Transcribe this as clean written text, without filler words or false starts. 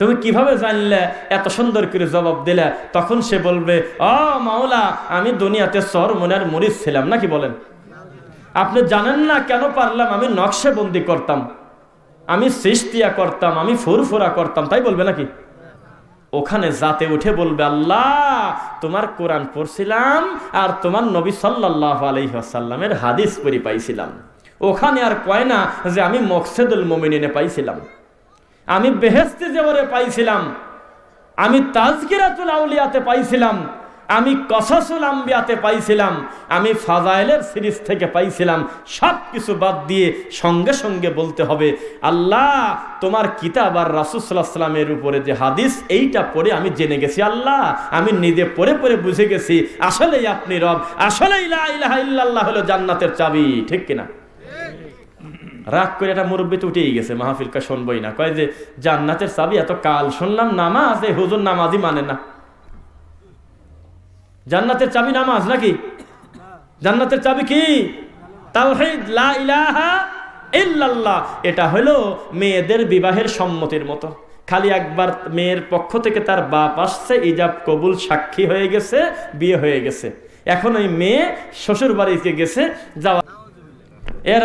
তুমি কিভাবে জানলে? এত সুন্দর করে জবাব দিলে। তখন সে বলবে, ও মাওলা, আমি দুনিয়াতে চরমনের মুরিদ ছিলাম। নাকি বলেন? আপনি জানেন না কেন পারলাম? আমি নকশবন্দি করতাম, আমি সৃষ্টিয়া করতাম, আমি ফুরফুরা করতাম, তাই বলবে নাকি? ওখানে জাতে উঠে বলবে, আল্লাহ, তোমার কোরআন পড়ছিলাম আর তোমার নবী সাল্লাল্লাহু আলাইহি ওয়াসাল্লামের হাদিস পড়ে পাইছিলাম। ওখানে আর কয় না যে আমি মকসেদুল মুমিনিনে পাইছিলাম, আমি বেহেশতে জেবরে পাইছিলাম, আমি তাজকিরাতুল আউলিয়াতে পাইছিলাম, আমি কসাসুল আম্বিয়াতে পাইছিলাম, আমি ফাজাইলের সিরিজ থেকে পাইছিলাম। সব কিছু বাদ দিয়ে সঙ্গে সঙ্গে বলতে হবে, আল্লাহ, তোমার কিতাব আর রাসূল সাল্লাল্লাহু আলাইহি ওয়াসাল্লামের উপরে যে হাদিস, এইটা পড়ে আমি জেনে গেছি। আল্লাহ, আমি নিজে পড়ে পড়ে বুঝে গেছি আসলেই আপনি রব, আসলেই লা ইলাহা ইল্লাল্লাহ হলো জান্নাতের চাবি। ঠিক কিনা? রাগ করে একটা মুরব্বী তো উঠেই গেছে, মাহফিলকা শুনবই না, কয় যে জান্নাতের চাবি। এত কাল শুনলাম নামাজ, এই হুজুর নামাজই মানে না। জান্নাতের চাবি নামাজ নাকি? জান্নাতের চাবি কি? তাওহীদ, লা ইলাহা ইল্লাল্লাহ। এটা হলো মেয়েদের বিবাহের সম্মতির মতো। খালি একবার মেয়ের পক্ষ থেকে তার বাপ আসছে, ইজাব কবুল সাক্ষী হয়ে গেছে, বিয়ে হয়ে গেছে। এখন ওই মেয়ে শ্বশুর বাড়িতে গেছে, যাওয়া এর